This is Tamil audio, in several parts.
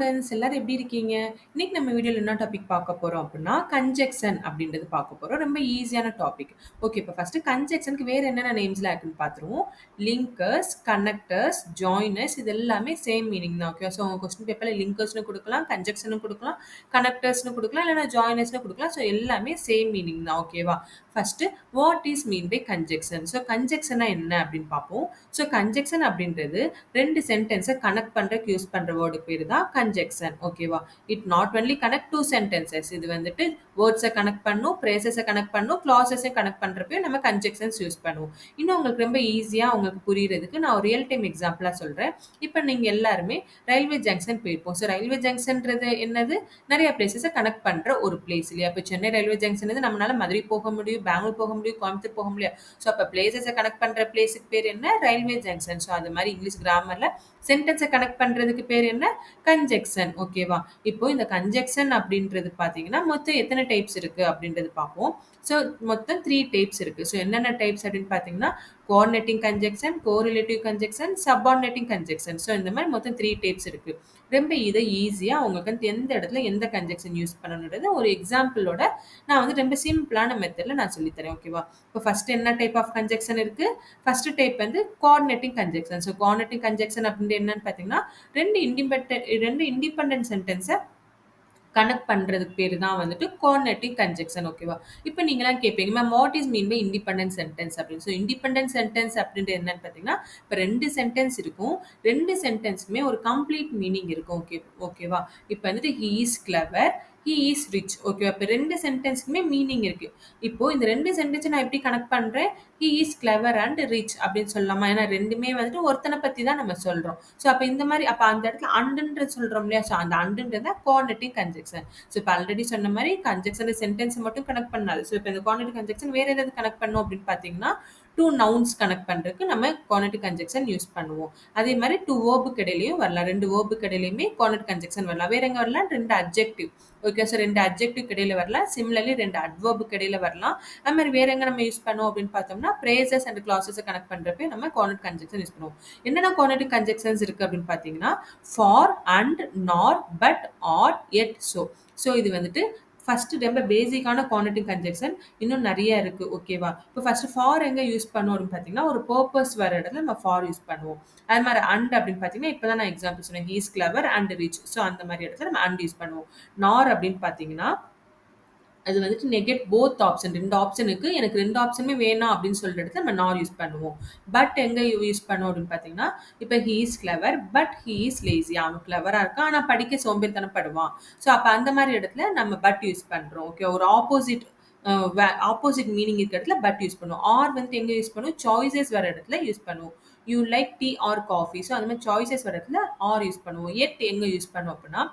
ஸ்டூடண்ட்ஸ் எல்லாரும் எப்படி இருக்கீங்க? இன்னைக்கு நம்ம வீடியோல என்ன டாபிக் பார்க்க போறோம் அப்படின்னா, கன்ஜெக்ஷன் அப்படின்றது பார்க்க போறோம். ரொம்ப ஈஸியான டாபிக். ஓகே, இப்போ ஃபர்ஸ்ட் கன்ஜெக்ஷனுக்கு வேற என்னென்ன நேம்ஸ்லாம் இருக்குன்னு பார்த்துருவோம். லிங்கர்ஸ், கனெக்டர்ஸ், ஜாயினர்ஸ் இது எல்லாமே சேம் மீனிங் தான். ஓகே, ஸோ உங்க கொஸ்டின் பேப்பர்ல லிங்கர்ஸ்னு கொடுக்கலாம், கன்ஜெக்ஷன்னு கொடுக்கலாம், கனெக்டர்ஸ்னு கொடுக்கலாம், இல்லைன்னா ஜாயினர்ஸ்னு கொடுக்கலாம். ஸோ எல்லாமே சேம் மீனிங் தான். ஓகேவா? First what is mean by conjunction? So கன்ஜெக்ஷனா என்ன அப்படின்னு பார்ப்போம். ஸோ கன்ஜெக்ஷன் அப்படின்றது 2 சென்டென்ஸை கனெக்ட் பண்றதுக்கு யூஸ் பண்ற வேர்டு பேரு தான் கன்ஜெக்ஷன். ஓகேவா? It not only connect 2 sentences. இது வந்துட்டு வேர்ட்ஸை கனெக்ட் பண்ணும், பிரேசஸை கனெக்ட் பண்ணும், கிளாஸஸை கனெக்ட் பண்றப்பயும் நம்ம கன்ஜெக்ஷன்ஸ் யூஸ் பண்ணுவோம். இன்னும் உங்களுக்கு ரொம்ப ஈஸியா உங்களுக்கு புரியறதுக்கு நான் ஒரு ரியல் டைம் எக்ஸாம்பிளா சொல்றேன். இப்போ நீங்க எல்லாருமே ரயில்வே ஜங்ஷன் போயிருப்போம். ஸோ ரயில்வே ஜங்ஷன்ன்றது என்னது? நிறைய பிளேசஸை கனெக்ட் பண்ற ஒரு பிளேஸ் இல்லையா? இப்போ சென்னை ரயில்வே ஜங்ஷன் நம்மளால மதுரை போக முடியும், பெங்களூர் போக முடியும், கோயம்புத்தூர் போக முடியும். ஸோ அப்போ பிளேசஸை கனெக்ட் பண்ற பிளேஸுக்கு பேர் என்ன? Railway junction. ஸோ அது மாதிரி இங்கிலீஷ் கிராமர்ல சென்டென்ஸை கனெக்ட் பண்றதுக்கு பேர் என்ன? கன்ஜெக்ஷன். ஓகேவா? இப்போ இந்த கன்ஜெக்ஷன் அப்படின்றது பாத்தீங்கன்னா மொத்தம் எத்தனை டைப்ஸ் இருக்கு அப்படின்றது பார்ப்போம். ஸோ மொத்தம் 3 டைப்ஸ் இருக்கு. ஸோ என்னென்ன டைப்ஸ் அப்படின்னு பாத்தீங்கன்னா coordinating conjunction, correlative conjunction, subordinating conjunction. So இந்த மாதிரி மொத்தம் 3 டைப்ஸ் இருக்கு. ரொம்ப இதை ஈஸியா உங்களுக்கு எந்த இடத்துல எந்த கன்ஜெக்ஷன் யூஸ் பண்ணணுன்றது ஒரு எக்ஸாம்பிளோட நான் வந்து ரொம்ப சிம்பிளான மெத்தட்ல நான் சொல்லித்தரேன். ஓகேவா? இப்போ ஃபர்ஸ்ட் என்ன டைப் ஆஃப் கன்ஜெக்ஷன் இருக்கு? ஃபர்ஸ்ட் டைப் வந்து coordinating conjunction. So coordinating conjunction அப்படின்னு என்னன்னு பார்த்தீங்கன்னா 2 இண்டிபெண்டன்ட் சென்டென்ஸை கனெக்ட் பண்றதுக்கு பேரு தான் வந்துட்டு கோஆர்டினேட்டிங் கன்ஜெக்ஷன். ஓகேவா? இப்போ நீங்கலாம் கேட்பீங்க, ma'am what is mean by independent sentence அப்படின்னு. ஸோ இண்டிபெண்டன்ட் சென்டென்ஸ் அப்படின்றது என்னன்னு பார்த்தீங்கன்னா, இப்போ 2 சென்டென்ஸ் இருக்கும். 2 சென்டென்ஸுமே ஒரு கம்ப்ளீட் மீனிங் இருக்கும். ஓகேவா? இப்போ வந்துட்டு he is clever, he is rich. ஓகேவா? இப்போ 2 சென்டென்ஸ்க்குமே மீனிங் இருக்கு. இப்போ இந்த 2 சென்டென்ஸை நான் எப்படி கனெக்ட் பண்றேன்? He is clever and rich அப்படின்னு சொல்லலாமா? ஏன்னா ரெண்டுமே வந்துட்டு ஒருத்தனை பத்தி தான் நம்ம சொல்றோம். ஸோ அப்போ இந்த மாதிரி அப்போ அந்த இடத்துல அண்டுன்றது சொல்றோம் இல்லையா? ஸோ அந்த அண்டுன்றது கோஆர்டினேட்டிங் கன்ஜெக்ஷன். ஸோ இப்போ ஆல்ரெடி சொன்ன மாதிரி கன்ஜெக்ஷன் சென்டென்ஸ் மட்டும் கனெக்ட் பண்ணாது. ஸோ இப்போ இந்த கோஆர்டினேட்டிங் கன்ஜெக்ஷன் வேற ஏதாவது கனெக்ட் பண்ணோம் அப்படின்னு பார்த்தீங்கன்னா 2 நவுன்ஸ் கனெக்ட் பண்றதுக்கு நம்ம கோஆர்டினேட்டிங் கன்ஜெக்ஷன் யூஸ் பண்ணுவோம். அதே மாதிரி 2 வேர்புக்கு இடையிலயும் வரலாம். 2 வேர்புக்கு இடையிலுமே கோஆர்டினேட்டிங் கன்ஜெக்ஷன் வரலாம். வேற எங்க வரலாம்? 2 அட்ஜெக்டிவ். ஓகே, ஸோ 2 அட்ஜெக்டிவ்க்கு இடையில வரலாம். சிமிலர்லி 2 அட்வர்புக்கு இடையில வரலாம். அது மாதிரி வேற எங்க நம்ம யூஸ் பண்ணுவோம் அப்படின்னு பார்த்தோம்னா பிரேசஸ் அண்ட் கிளாஸஸை கனெக்ட் பண்றப்ப நம்ம கோஆர்டினேட்டிங் கன்ஜெக்ஷன் யூஸ் பண்ணுவோம். என்னென்ன கோஆர்டினேட்டிங் கன்ஜெக்ஷன்ஸ் இருக்கு அப்படின்னு பார்த்தீங்கன்னா for, and, nor, but, or, yet, so. So இது வந்துட்டு ஃபர்ஸ்ட் ரொம்ப பேசிக்கான கோஆர்டினேட்டிங் கன்ஜெக்ஷன். இன்னும் நிறைய இருக்கு. ஓகேவா? இப்போ ஃபர்ஸ்ட் ஃபார் எங்க யூஸ் பண்ணுவோம் அப்படின்னு பார்த்தீங்கன்னா ஒரு பர்பஸ் வர இடத்துல நம்ம ஃபார் யூஸ் பண்ணுவோம். அது மாதிரி அண்ட் அப்படின்னு பார்த்தீங்கன்னா இப்பதான் நான் எக்ஸாம்பிள் சொன்னேன், he is clever and rich. So அந்த மாதிரி இடத்துல நம்ம அண்ட் யூஸ் பண்ணுவோம். நார் அப்படின்னு பார்த்தீங்கன்னா அது வந்துட்டு நெகட் போத் ஆப்ஷன். 2 ஆப்ஷன் இருக்கு, எனக்கு 2 ஆப்ஷனுமே வேணாம் அப்படின்னு சொல்ற இடத்துல நம்ம நார் யூஸ் பண்ணுவோம். பட் எங்க யூஸ் பண்ணுவோம் அப்படின்னு பார்த்தீங்கன்னா இப்போ he is clever but he is lazy. அவன் கிளவரா இருக்கான் ஆனா படிக்க சோம்பேறித்தனப்படுவான். ஸோ அப்போ அந்த மாதிரி இடத்துல நம்ம பட் யூஸ் பண்றோம். ஓகே, ஒரு ஆப்போசிட் மீனிங் இருக்கிற இடத்துல பட் யூஸ் பண்ணுவோம். ஆர் வந்து எங்க யூஸ் பண்ணுவோம்? சாய்ஸஸ் வர இடத்துல யூஸ் பண்ணுவோம். You like tea R coffee. So அந்த மாதிரி சாய்ஸஸ் வர இடத்துல ஆர் யூஸ் பண்ணுவோம். எட் எங்க யூஸ் பண்ணுவோம் அப்படின்னா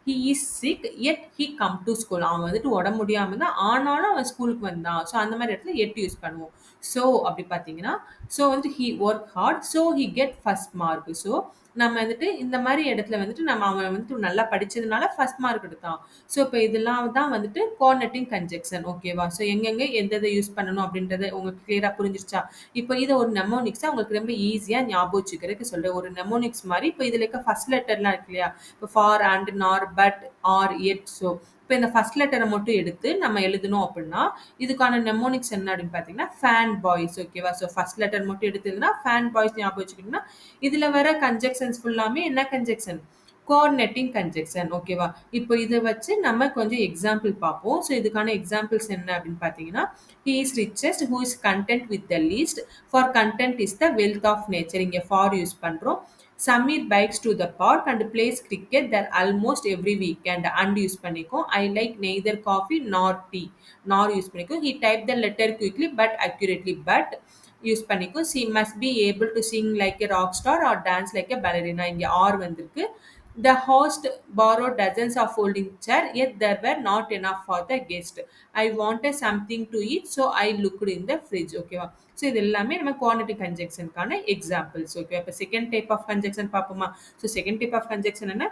he is sick yet he come to school. அவன் வந்துட்டு உடம்பு முடியாம தான் ஆனாலும் அவன் ஸ்கூலுக்கு வந்தான். ஸோ அந்த மாதிரி இடத்துல எட் யூஸ் பண்ணுவோம். ஸோ அப்படி பார்த்தீங்கன்னா ஸோ வந்துட்டு he work hard so he get first mark. So நம்ம வந்துட்டு இந்த மாதிரி இடத்துல வந்துட்டு நம்ம அவன் வந்துட்டு நல்லா படிச்சதுனால ஃபர்ஸ்ட் மார்க் எடுத்தான். ஸோ இப்போ இதெல்லாம் தான் வந்துட்டு கோஆர்டினேட்டிங் கன்ஜெக்ஷன். ஓகேவா? ஸோ எங்கெங்க எந்த எதை யூஸ் பண்ணணும் அப்படின்றத உங்களுக்கு கிளியரா புரிஞ்சிருச்சா? இப்போ இதை ஒரு நெமோனிக்ஸா உங்களுக்கு ரொம்ப ஈஸியா ஞாபகம் வச்சுக்கிறதுக்கு சொல்றேன். ஒரு நெமோனிக்ஸ் மாதிரி இப்போ இதுல இருக்க ஃபர்ஸ்ட் லெட்டர்லாம் இருக்கு இல்லையா? இப்போ for, and, nor, but, or, Ed, so இப்போ இந்த ஃபர்ஸ்ட் லெட்டரை மட்டும் எடுத்து நம்ம எழுதணும் அப்படின்னா இதுக்கான நெமோனிக்ஸ் என்ன அப்படின்னு பார்த்தீங்கன்னா ஃபேன் பாய்ஸ். ஓகேவா? ஸோ ஃபர்ஸ்ட் லெட்டர் மட்டும் எடுத்ததுன்னா ஃபேன் பாய்ஸ் ஞாபகம் வச்சுக்கிட்டோம்னா இதுல வர கன்ஜெக்ஷன்ஸ் ஃபுல்லாமே என்ன கன்ஜெக்ஷன்? Coordinating conjunction. ஓகேவா? இப்போ இதை வச்சு நம்ம கொஞ்சம் எக்ஸாம்பிள் பார்ப்போம். ஸோ இதுக்கான எக்ஸாம்பிள்ஸ் என்ன அப்படின்னு பார்த்தீங்கன்னா he is richest who is content with the least. For content is the wealth of nature. இங்கே ஃபார் யூஸ் பண்றோம். Samir bikes to the park and plays cricket there almost every weekend. And use பண்ணிக்கோ. I like neither coffee nor tea. Nor use பண்ணிக்கோ. He typed the letter quickly but accurately. But use பண்ணிக்கோ. she must be able to sing like a rock star or dance like a ballerina. இங்க ஆர் வந்திருக்கு. The host borrowed dozens of folding chairs, yet there were not enough for the guest. I wanted something to eat, so I looked in the fridge. ஓகேவா? ஸோ இது எல்லாமே நம்ம குவான்டிட்டி கன்ஜெக்ஷனுக்கான எக்ஸாம்பிள்ஸ். ஓகே, இப்போ செகண்ட் டைப் ஆஃப் கன்ஜெக்ஷன் பார்ப்போமா? So second type of conjunction என்ன?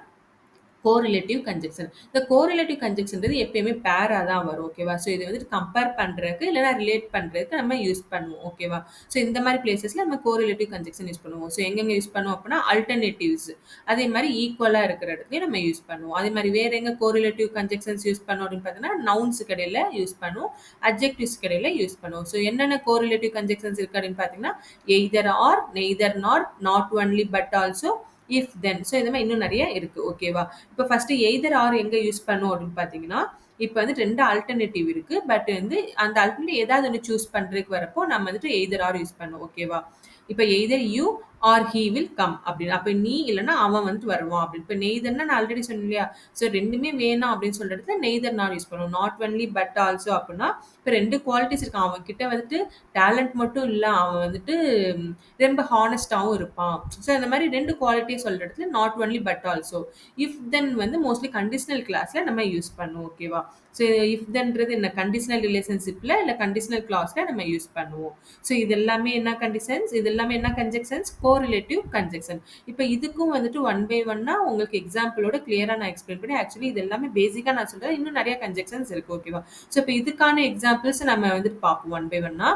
Correlative conjunction. இந்த கோரிலேட்டிவ் கன்ஜெக்ஷன்றது எப்பயுமே பேரா தான் வரும். ஓகேவா? ஸோ இது வந்துட்டு கம்பேர் பண்றதுக்கு இல்லன்னா ரிலேட் பண்றதுக்கு நம்ம யூஸ் பண்ணுவோம். ஓகேவா? ஸோ இந்த மாரி பிளேஸஸ்ல நம்ம கோரிலேட்டிவ் கன்ஜெக்ஷன் யூஸ் பண்ணுவோம். ஸோ எங்கெங்க யூஸ் பண்ணுவோம் அப்டின்னா, அல்டர்னேட்டிவ்ஸ் அதே மாரி ஈக்குவலா இருக்கிற இடத்துலயும் நம்ம யூஸ் பண்ணுவோம். அதே மாரி வேற எங்க கோரிலேட்டிவ் கன்ஜெக்ஷன்ஸ் யூஸ் பண்ணுவோம் அப்டின்னு பார்த்தீங்கன்னா, நவுன்ஸ்க்கு இடையில யூஸ் பண்ணுவோம். அட்ஜெக்டிவ்ஸ்க்கு இடையில யூஸ் பண்ணுவோம். ஸோ என்னென்ன கோரிலேட்டிவ் கன்ஜெக்ஷன்ஸ் இருக்கு அப்டின்னு பார்த்தீங்கன்னா, எய்தர் ஆர், நெய்தர் நார், not only but also, if then. So இந்த மாரி இன்னும் நெறைய இருக்கு. ஓகேவா? இப்ப ஃபர்ஸ்ட் எய்தர் ஆர் எங்க யூஸ் பண்ணுவோம் அப்படின்னு பார்த்தீங்கன்னா, இப்ப வந்து 2 ஆல்டர்னேட்டிவ் இருக்கு. பட் வந்து அந்த ஆல்டர்னேட்டிவ் ஏதாவது ஒண்ணு சூஸ் பண்றதுக்கு வரப்போ நம்ம வந்துட்டு எய்தர் ஆர் யூஸ் பண்ணுவோம். ஓகேவா? இப்ப either you or he will come அப்படின்னு. அப்ப நீ இல்லன்னா அவன் வந்துட்டு வருவான் அப்படின்னு. இப்ப நெய்தர்னா நான் ஆல்ரெடி சொன்னேன் இல்லையா? ஸோ 2மே வேணாம் அப்படின்னு சொல்ற இடத்துல நெய்தர் நார் யூஸ் பண்ணுவோம். நாட் ஒன்லி பட் ஆல்சோ அப்படின்னா, இப்ப 2 குவாலிட்டிஸ் இருக்கு. அவன் கிட்ட வந்துட்டு டேலண்ட் மட்டும் இல்ல. அவன் வந்துட்டு ம், ரொம்ப ஹானஸ்டாவும் இருப்பான். ஸோ இந்த மாரி 2 குவாலிட்டிய சொல்ற இடத்துல not only but also. If then வந்து மோஸ்ட்லி கண்டிஷனல் கிளாஸ்ல நம்ம யூஸ் பண்ணுவோம். ஓகேவா? ஸோ இஃப் தென்றது என்ன கண்டிஷனல் ரிலேஷன்ஷிப்ல இல்ல கண்டிஷனல் கிளாஸ்ல நம்ம யூஸ் பண்ணுவோம். ஸோ இது எல்லாமே என்ன கண்டிஷன்ஸ்? இது எல்லாமே என்ன கன்ஜெக்ஷன்ஸ்? Correlative conjunction. இப்ப இதுக்கும் வந்துட்டு ஒன் பை ஒன்னா உங்களுக்கு எக்ஸாம்பிளோட கிளியரா நான் எக்ஸ்பிளைன் பண்ணி ஆக்சுவலி இது எல்லாமே பேசிக்கா நான் சொல்றேன். இன்னும் நெறைய கன்ஜெக்ஷன்ஸ் இருக்கு. ஓகேவா? ஸோ இப்ப இதுக்கான எக்ஸாம்பிள்ஸ் நம்ம வந்துட்டு பார்ப்போம் ஒன் பை ஒன்னா.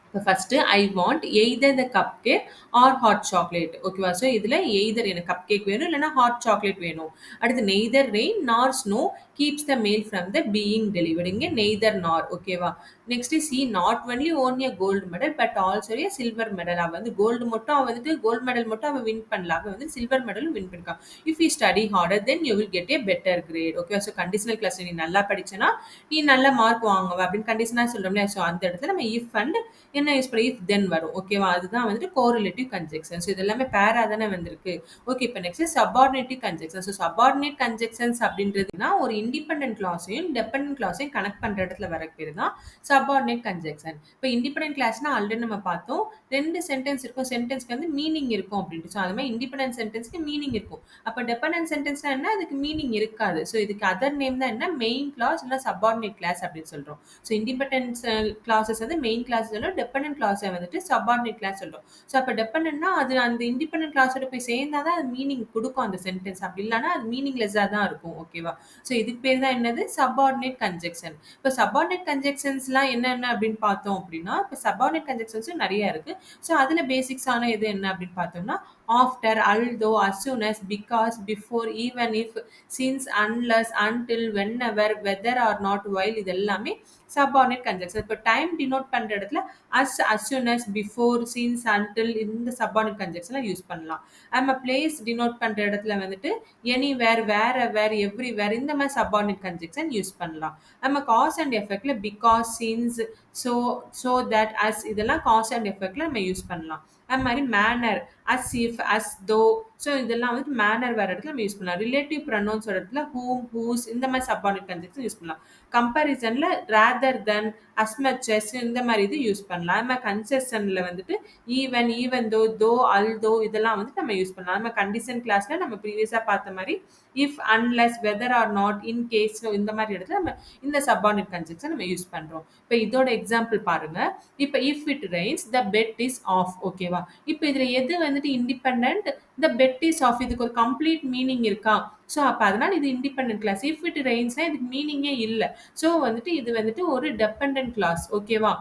இப்போ first I want either the cupcake or hot chocolate. ஓகேவா? ஸோ இதில் எய்தர் எனக்கு கப் கேக் வேணும் இல்லைன்னா ஹாட் சாக்லேட் வேணும். அடுத்து neither rain nor snow keeps the mail from the being delivered. இங்கே நெய்தர் நார். ஓகேவா? Next she not only won a gold medal but also a silver medal. அவள் வந்து கோல்டு மட்டும் அவள் வந்துட்டு கோல்டு மெடல் மட்டும் அவள் வின் பண்ணல. அவள் வந்து சில்வர் மெடலும் வின் பண்ணிருக்கான். If you study harder then you will get a better grade. Okay? So conditional clause நீ நல்லா படிச்சனா நீ நல்ல மார்க் வாங்குவ அப்படின்னு கண்டிஷனாக சொல்றோம்ல. ஸோ அந்த இடத்துல நம்ம இஃப் அண்ட் என்ன யூஸ் பண்ணி இஃப் தென் வரும். ஓகேவா? அதுதான் வந்துட்டு கோரிலேட்டிவ் கன்ஜெக்ஷன். ஸோ இது எல்லாமே பேரா தானே வந்திருக்கு. ஓகே, இப்போ next subordinative conjunction. So subordinate conjunctions அப்படின்றதுனா ஒரு இண்டிபெண்டன்ட் கிளாஸையும் டிபெண்டன்ட் கிளாஸையும் கனெக்ட் பண்ற இடத்துல வர பேர் தான் சப்பார்டினேட் கன்ஜெக்ஷன். இப்போ இண்டிபெண்டன்ட் கிளாஸ்னா ஆல்ரெடி நம்ம பார்த்தோம், 2 சென்டென்ஸ் இருக்கும். சென்டென்ஸ்க்கு வந்து மீனிங் இருக்கும் அப்படின்ட்டு. ஸோ அது மாதிரி இண்டிபெண்டன்ட் சென்டென்ஸ்க்கு மீனிங் இருக்கும். அப்போ டிபெண்டன்ட் சென்டென்ஸ்னா என்ன? அதுக்கு மீனிங் இருக்காது. ஸோ இதுக்கு அதர் நேம் தான் என்ன? மெயின் கிளாஸ் இல்லை சப்பார்டினேட் கிளாஸ் அப்படின்னு சொல்றோம். ஸோ இண்டிபெண்டன்ஸ் கிளாஸஸ் வந்து மெயின் கிளாஸ் சொல்லும், டிபெண்டன்ட் கிளாஸை வந்துட்டு சப்பார்டினேட் கிளாஸ் சொல்றோம். ஸோ அப்போ டிபெண்டன்ட்னா அது அந்த இண்டிபெண்டன்ட் கிளாஸோட போய் சேர்ந்தாதான் அது மீனிங் கொடுக்கும் அந்த சென்டென்ஸ். அப்படி இல்லைன்னா அது மீனிங்லெஸ்ஸாக தான் இருக்கும். ஓகேவா? ஸோ இதுக்கு பேர் தான் என்னது? Subordinate conjunction. இப்போ சப்பார்டினேட் கன்ஜெக்ஷன்ஸ்லாம் என்னென்ன அப்படின்னு பார்த்தோம் அப்படின்னா, இப்போ சப்பார்டினேட் கன்ஜெக்ஷன்ஸும் நிறைய இருக்கு. ஸோ அதில் பேசிக்ஸான இது என்ன அப்படின்னு பார்த்தோம்னா, after, although, as soon as, because, before, even if, since, unless, until, whenever, whether or not, while இது எல்லாமே சப்பார்டினேட் கன்ஜெக்ஷன். இப்போ டைம் டினோட் பண்ற இடத்துல as soon as, before, since, until இந்த சப்பார்டினேட் கன்ஜெக்ஷன்ல யூஸ் பண்ணலாம். நம்ம பிளேஸ் டினோட் பண்ற இடத்துல வந்துட்டு எனிவேர், வேர், எவ்ரிவேர் இந்த மாதிரி சப்பார்டினேட் கன்ஜெக்ஷன் யூஸ் பண்ணலாம். நம்ம காஸ் அண்ட் எஃபெக்ட்ல because, since, so that, as இதெல்லாம் காஸ் அண்ட் எஃபெக்ட்ல நம்ம யூஸ் பண்ணலாம். அது மாதிரி manner, as if, as though. ஸோ இதெல்லாம் வந்து மேனர் வர இடத்துல நம்ம யூஸ் பண்ணலாம். ரிலேட்டிவ் ப்ரொனவுன்ஸ் வர இடத்துல ஹூம், ஹூஸ் இந்த மாதிரி சப்பார்டினேட் கன்ஜெக்ஷன் யூஸ் பண்ணலாம். கம்பேரிசன்ல ரேதர் தென், அஸ் மச் அஸ் இந்த மாதிரி இது யூஸ் பண்ணலாம். நம்ம கன்செஷன்ல வந்துட்டு ஈவன் தோ, அல் தோ இதெல்லாம் வந்து நம்ம யூஸ் பண்ணலாம். நம்ம கண்டிஷன் கிளாஸ்ல நம்ம ப்ரீவியஸா பார்த்த மாதிரி if, unless, whether or not, in case இந்த மாதிரி இடத்துல நம்ம இந்த சப்பார்டினேட் கன்ஜெக்ஷன் நம்ம யூஸ் பண்றோம். இப்போ இதோட எக்ஸாம்பிள் பாருங்க. இப்போ if it rains the bet is off. ஓகேவா? இப்போ இதுல எது வந்துட்டு independent? The bet is off. இதுக்கு ஒரு கம்ப்ளீட் மீனிங் இருக்கா? ஸோ அப்போ அதனால இது இண்டிபெண்டன்ட் கிளாஸ். இஃப் இட் ரெயின்ஸ்னா இதுக்கு மீனிங்கே இல்லை. ஸோ வந்துட்டு இது வந்துட்டு ஒரு டெபெண்டன்ட் கிளாஸ். ஓகேவா?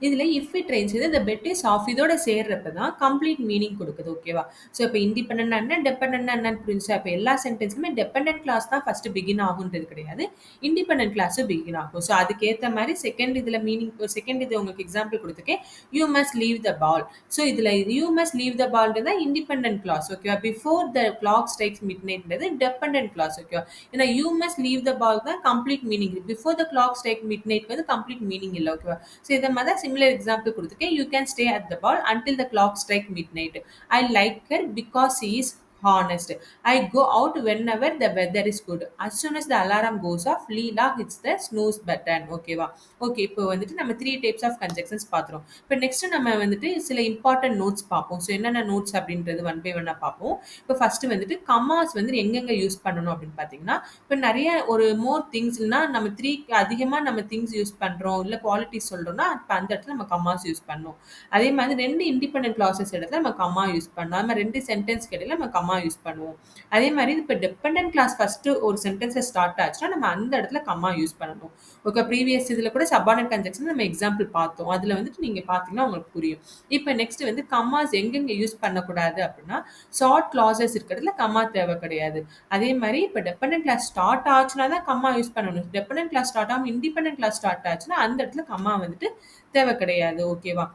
இதுல இஃப் இட் ரெயின்ஸ் இது இந்த பெட் இஸ் ஆஃப் இதோட சேர்றப்ப தான் கம்ப்ளீட் மீனிங் கொடுக்குது. ஓகேவா? ஸோ இப்போ இண்டிபெண்டன்ட் என்ன, டெபெண்டன்ட் என்னன்னு புரிஞ்சா இப்போ எல்லா சென்டென்ஸுமே டெபெண்டன்ட் கிளாஸ் தான் ஃபர்ஸ்ட் பிகின் ஆகுன்றது கிடையாது, இண்டிபெண்டன்ட் கிளாஸும் பிகின் ஆகும். ஸோ அதுக்கேற்ற மாதிரி செகண்ட் இதுல மீனிங், செகண்ட் இது உங்களுக்கு எக்ஸாம்பிள் கொடுத்துருக்கேன், you must leave the ball. So இதுல யூ மஸ்ட் லீவ் த பால்ன்றது இண்டிபெண்டன்ட் கிளாஸ். ஓகேவா? பிஃபோர் த கிளாக் ஸ்ட்ரைக்ஸ் மிட் நைட்ன்றது டெபெண்டன்ட் கிளாஸ். ஓகேவா? ஏன்னா you must leave the ball தான் complete meaning. Before the clock strike midnight வந்து கம்ப்ளீட் மீனிங் இல்லை. ஓகேவா? ஸோ இதை மாதிரி தான் சிமிலர் எக்ஸாம்பிள் கொடுத்துருக்கேன். You can stay at the ball until the clock strike midnight. I like her because she is honest. I go out whenever the weather is good. As soon as the alarm goes off, Leela hits the snooze button. ஓகேவா? ஓகே, இப்போ வந்துட்டு நம்ம 3 டைப்ஸ் ஆஃப் கன்ஜெக்ஷன்ஸ் பார்த்துறோம். இப்போ நெக்ஸ்ட் நம்ம வந்துட்டு சில இம்பார்ட்டன்ட் நோட்ஸ் பார்ப்போம். ஸோ என்னென்ன நோட்ஸ் அப்படின்றது ஒன் பை ஒன்னா பார்ப்போம். இப்போ ஃபர்ஸ்ட் வந்துட்டு கமாஸ் வந்து எங்கெங்க யூஸ் பண்ணணும் அப்படின்னு பார்த்தீங்கன்னா, இப்போ நிறைய ஒரு மோர் திங்ஸ்னா நம்ம 3க்கு அதிகமாக நம்ம திங்ஸ் யூஸ் பண்ணுறோம் இல்லை குவாலிட்டி சொல்கிறோம்னா இப்போ அந்த இடத்துல நம்ம கமாஸ் யூஸ் பண்ணணும். அதே மாதிரி 2 இண்டிபெண்டன்ட் கிளாஸஸ் இடத்துல நம்ம கமா யூஸ் பண்ணணும். நம்ம 2 சென்டென்ஸ் இடையில நம்ம கமா கம்மா யூஸ் பண்ணுவோம். அதே மாரி இப்ப டிபெண்டன்ட் கிளாஸ் ஃபர்ஸ்ட்டு ஒரு சென்டென்ஸ்ல ஸ்டார்ட் ஆச்சுன்னா, நம்ம அந்த இடத்துல கம்மா யூஸ் பண்ணணும். ஓகே ப்ரீவியஸ் இதுல கூட சப்பார்டினேட் கன்ஜங்ஷன் நம்ம எக்ஸாம்பிள் பார்த்தோம். அதுல வந்துட்டு நீங்க பார்த்தீங்கன்னா உங்களுக்கு புரியும். இப்ப நெக்ஸ்ட் வந்து கம்மாஸ் எங்கெங்க யூஸ் பண்ணக்கூடாது அப்டின்னா, ஷார்ட் கிளாஸஸ் இருக்கிறதுல கம்மா தேவை கிடையாது. அதே மாரி இப்ப டிபெண்டன்ட் கிளாஸ் ஸ்டார்ட் ஆச்சுன்னா தான் கம்மா யூஸ் பண்ணணும். டிபெண்டன்ட் கிளாஸ் ஸ்டார்ட் ஆகாம இண்டிபெண்டன்ட் கிளாஸ் ஸ்டார்ட் ஆச்சுன்னா, அந்த இடத்துல கம்மா வந்துட்டு தேவை கிடையாது. ஓகேவா?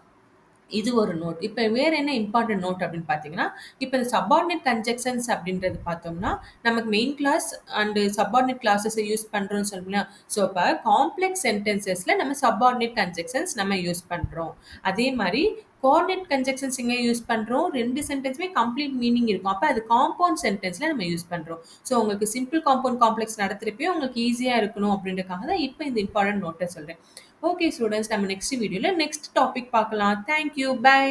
இது ஒரு நோட். இப்ப வேற என்ன இம்பார்ட்டன்ட் நோட் அப்படின்னு பார்த்தீங்கன்னா, இப்ப இந்த சப்பார்டினேட் கன்ஜங்ஷன்ஸ் அப்படின்றது பார்த்தோம்னா, நமக்கு main clause and subordinate clauses use பண்றோம்னு சொன்னோம்ல. ஸோ, அப்ப காம்ப்ளெக்ஸ் சென்டென்சஸ்ல நம்ம சப்பார்டினேட் கன்ஜங்ஷன்ஸ் நம்ம யூஸ் பண்றோம். அதே மாரி கோஆர்டினேட் கன்ஜங்ஷன்ஸ் எங்க யூஸ் பண்றோம்? 2 சென்டென்ஸுமே கம்ப்ளீட் மீனிங் இருக்கும். அப்ப அது காம்பவுண்ட் சென்டென்ஸ்ல நம்ம யூஸ் பண்றோம். ஸோ, உங்களுக்கு சிம்பிள் காம்பவுண்ட் காம்ப்ளெக்ஸ் நடத்துறப்பயே உங்களுக்கு ஈஸியா இருக்கணும் அப்படின்றதுக்காக தான் இப்ப இந்த இம்பார்ட்டன்ட் நோட்ட சொல்றேன். ஓகே ஸ்டூடண்ட்ஸ், நம்ம நெக்ஸ்ட் வீடியோல நெக்ஸ்ட் டாபிக் பார்க்கலாம். Thank you. பை.